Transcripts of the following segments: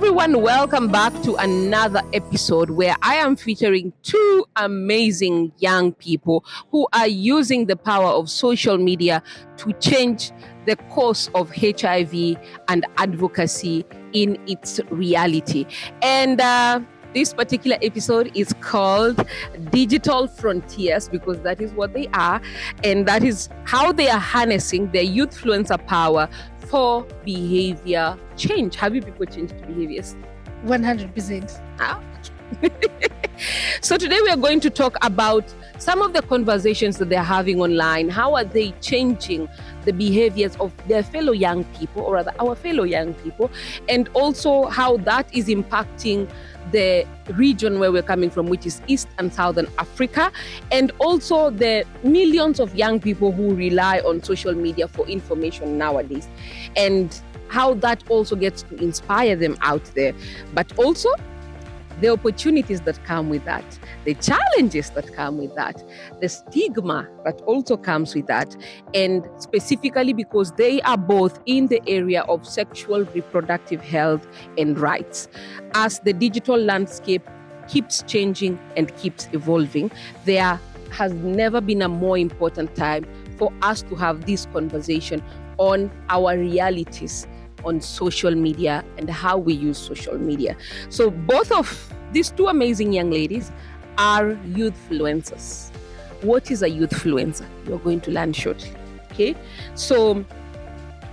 everyone, welcome back to another episode where I am featuring two amazing young people who are using the power of social media to change the course of HIV and advocacy in its reality. And this particular episode is called Digital Frontiers because that is what they are, and that is how they are harnessing their youthfluencer power for behavior change. Have you people changed behaviors? 100%. So today we are going to talk about some of the conversations that they're having online. How are they changing the behaviors of their fellow young people, or rather our fellow young people, and also how that is impacting the region where we're coming from, which is East and Southern Africa, and also the millions of young people who rely on social media for information nowadays, and how that also gets to inspire them out there, but also the opportunities that come with that, the challenges that come with that, the stigma that also comes with that, and specifically because they are both in the area of sexual reproductive health and rights. As the digital landscape keeps changing and keeps evolving, there has never been a more important time for us to have this conversation on our realities on social media and how we use social media. So both of these two amazing young ladies are youthfluencers. What is a youthfluencer? You're going to learn shortly. Okay, so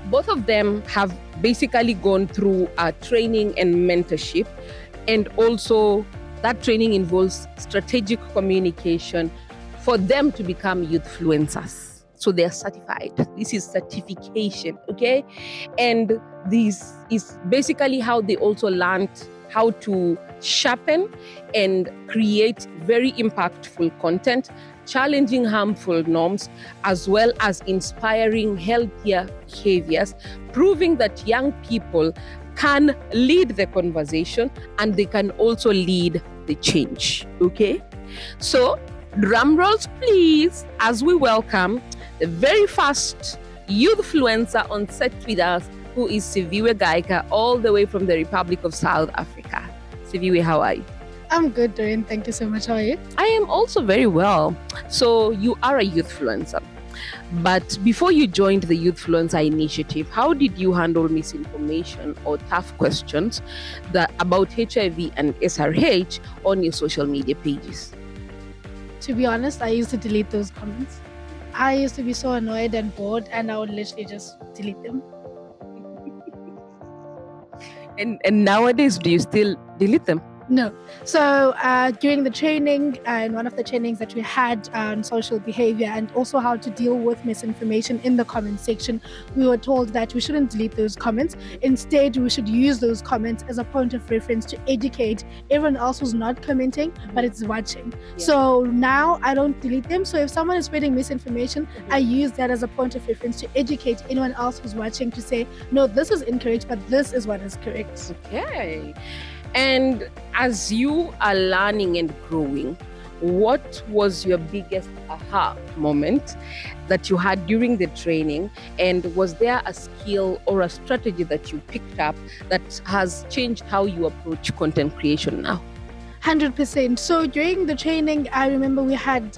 both of them have basically gone through training and mentorship, and also that training involves strategic communication for them to become youthfluencers. So they're certified. This is certification, okay? And this is basically how they also learned how to sharpen and create very impactful content, challenging harmful norms, as well as inspiring healthier behaviors, proving that young people can lead the conversation and they can also lead the change, okay? So drum rolls, please, as we welcome the very first youthfluencer on set with us, who is Siviwe Gaika, all the way from the Republic of South Africa. Siviwe, how are you? I'm good, Doreen. Thank you so much. How are you? I am also very well. So you are a youthfluencer. But before you joined the Youthfluencer Initiative, how did you handle misinformation or tough questions about HIV and SRH on your social media pages? To be honest, I used to delete those comments. I used to be so annoyed and bored, and I would literally just delete them. And nowadays, do you still delete them? No. So during the training, and one of the trainings that we had on social behavior and also how to deal with misinformation in the comment section, we were told that we shouldn't delete those comments. Instead, we should use those comments as a point of reference to educate everyone else who's not commenting, but it's watching. Yeah. So now I don't delete them. So if someone is spreading misinformation, I use that as a point of reference to educate anyone else who's watching to say, no, this is incorrect, but this is what is correct. Okay. And as you are learning and growing, what was your biggest aha moment that you had during the training? And was there a skill or a strategy that you picked up that has changed how you approach content creation now? 100%. So during the training, I remember we had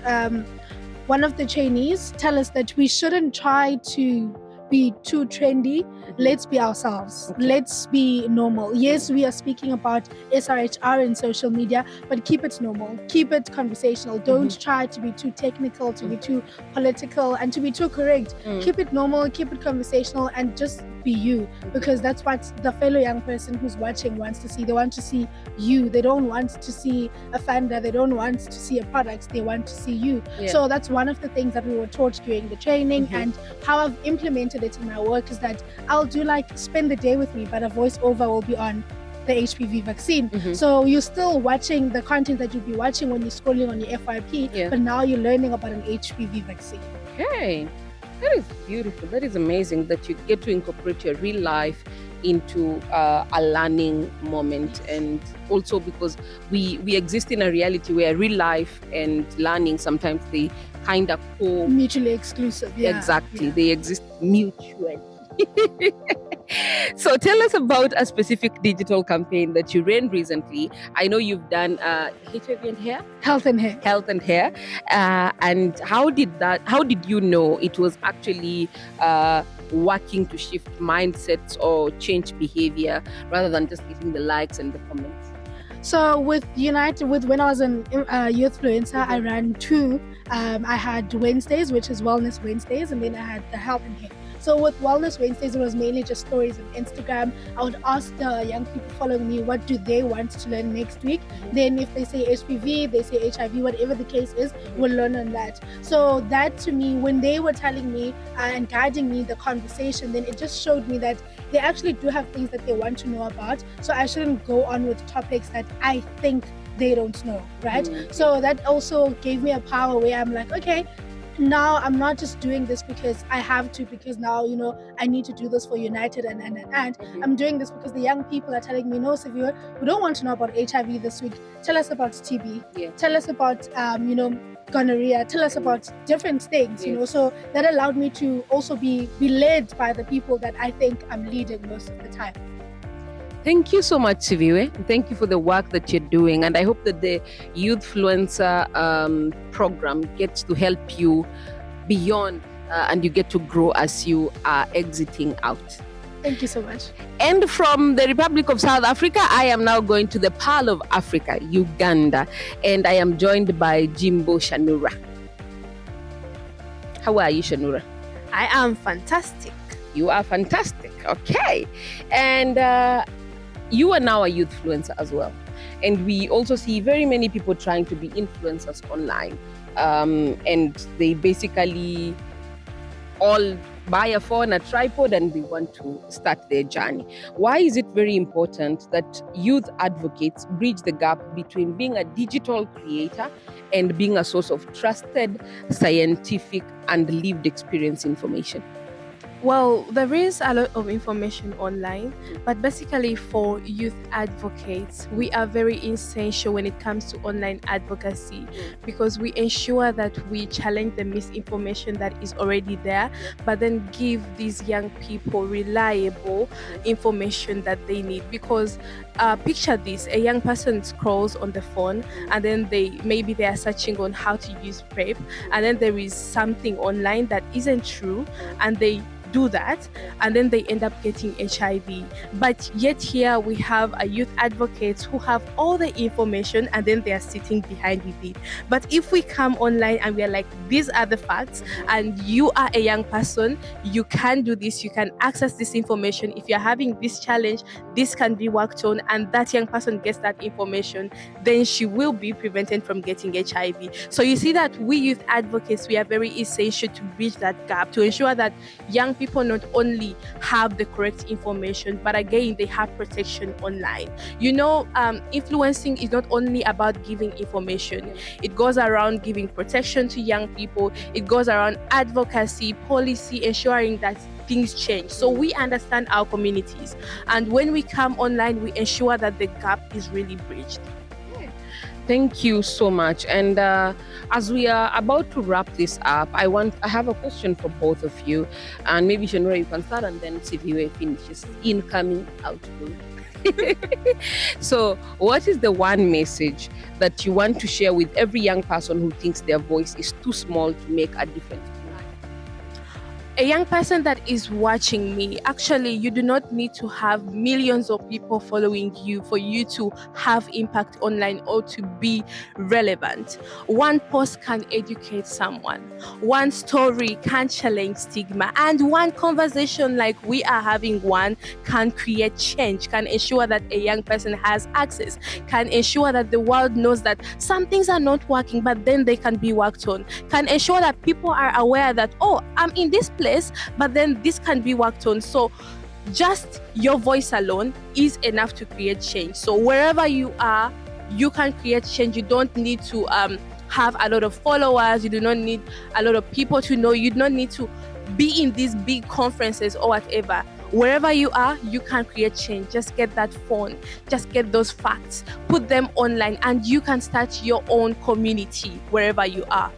one of the trainees tell us that we shouldn't try to be too trendy. Let's be ourselves. Okay. Let's be normal. Yes, we are speaking about SRHR in social media, but keep it normal. Keep it conversational. Don't try to be too technical, to be too political, and to be too correct. Keep it normal, keep it conversational, and just be you, because that's what the fellow young person who's watching wants to see. They want to see you. They don't want to see a founder. They don't want to see a product. They want to see you. Yeah. So that's one of the things that we were taught during the training, and how I've implemented it in my work is that I'll do like spend the day with me, but a voiceover will be on the HPV vaccine. So you're still watching the content that you'll be watching when you're scrolling on your FYP, but now you're learning about an HPV vaccine. Okay. That is beautiful. That is amazing that you get to incorporate your real life into a learning moment, and also because we exist in a reality where real life and learning sometimes they kind of mutually exclusive. Exactly. They exist mutually. So tell us about a specific digital campaign that you ran recently. I know you've done HIV and hair, Health and hair. health and hair, and how did you know it was actually working to shift mindsets or change behavior rather than just getting the likes and the comments? So with United, with when I was an youthfluencer, I ran two. I had Wednesdays, which is Wellness Wednesdays, and then I had the Health and Hair. So with Wellness Wednesdays, it was mainly just stories on Instagram. I would ask the young people following me, what do they want to learn next week? Then if they say HPV, they say HIV, whatever the case is, we'll learn on that. So that to me, when they were telling me and guiding me the conversation, then it just showed me that they actually do have things that they want to know about. So I shouldn't go on with topics that I think they don't know, right? So that also gave me a power where I'm like, okay, now I'm not just doing this because I have to, because now, you know, I need to do this for United and I'm doing this because the young people are telling me, no, Severe, we don't want to know about HIV this week. Tell us about TB. Yeah. Tell us about, gonorrhea. Tell us about different things, you know. So that allowed me to also be led by the people that I think I'm leading most of the time. Thank you so much, Siviwe. Thank you for the work that you're doing. And I hope that the Youthfluencer program gets to help you beyond and you get to grow as you are exiting out. Thank you so much. And from the Republic of South Africa, I am now going to the Pearl of Africa, Uganda. And I am joined by Jimbo Shanura. How are you, Shanura? I am fantastic. You are fantastic. Okay. And you are now a youthfluencer as well. And we also see very many people trying to be influencers online. And they basically all buy a phone, a tripod, and they want to start their journey. Why is it very important that youth advocates bridge the gap between being a digital creator and being a source of trusted, scientific, and lived experience information? Well, there is a lot of information online, but basically for youth advocates, we are very essential when it comes to online advocacy because we ensure that we challenge the misinformation that is already there, but then give these young people reliable information that they need. Because picture this, a young person scrolls on the phone and then maybe they are searching on how to use PrEP, and then there is something online that isn't true, and they do that and then they end up getting HIV. But yet here we have a youth advocates who have all the information and then they are sitting behind with it. But if we come online and we are like, these are the facts, and you are a young person, you can do this, you can access this information. If you're having this challenge, this can be worked on, and that young person gets that information, then she will be prevented from getting HIV. So you see that we youth advocates, we are very essential to bridge that gap, to ensure that young people not only have the correct information, but again, they have protection online. You know, influencing is not only about giving information. It goes around giving protection to young people. It goes around advocacy, policy, ensuring that things change. So we understand our communities. And when we come online, we ensure that the gap is really bridged. Thank you so much. And as we are about to wrap this up, I have a question for both of you. And maybe Shanura, you can start, and then Siviwe finishes incoming, outgoing. So what is the one message that you want to share with every young person who thinks their voice is too small to make a difference? A young person that is watching me, actually, you do not need to have millions of people following you for you to have impact online or to be relevant. One post can educate someone. One story can challenge stigma. And one conversation like we are having one can create change, can ensure that a young person has access, can ensure that the world knows that some things are not working, but then they can be worked on, can ensure that people are aware that, oh, I'm in this place, but then this can be worked on. So just your voice alone is enough to create change. So wherever you are, you can create change. You don't need to have a lot of followers. You do not need a lot of people to know. You do not need to be in these big conferences or whatever. Wherever you are, you can create change. Just get that phone, just get those facts, put them online, and you can start your own community wherever you are.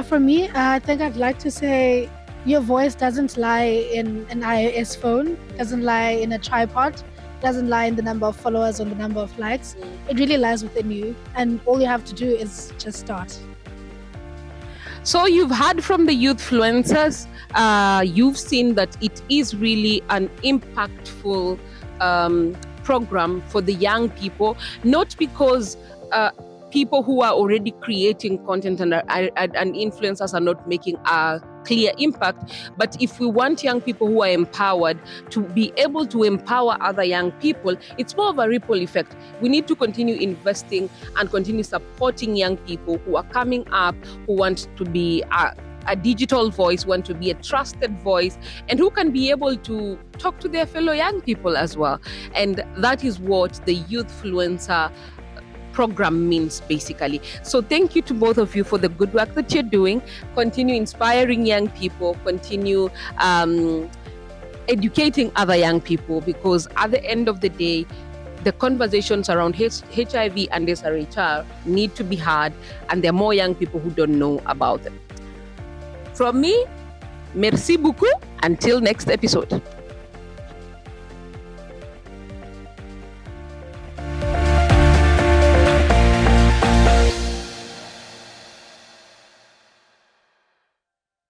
For me, I think I'd like to say your voice doesn't lie in an iOS phone, doesn't lie in a tripod, doesn't lie in the number of followers or the number of likes. It really lies within you, and all you have to do is just start. So you've heard from the youthfluencers, you've seen that it is really an impactful program for the young people, not because people who are already creating content and influencers are not making a clear impact, but if we want young people who are empowered to be able to empower other young people, it's more of a ripple effect. We need to continue investing and continue supporting young people who are coming up, who want to be a digital voice, want to be a trusted voice, and who can be able to talk to their fellow young people as well. And that is what the Youthfluencer program means, basically. So thank you to both of you for the good work that you're doing. Continue inspiring young people, continue educating other young people, because at the end of the day, the conversations around HIV and SRHR need to be heard, and there are more young people who don't know about them. From me, merci beaucoup. Until next episode.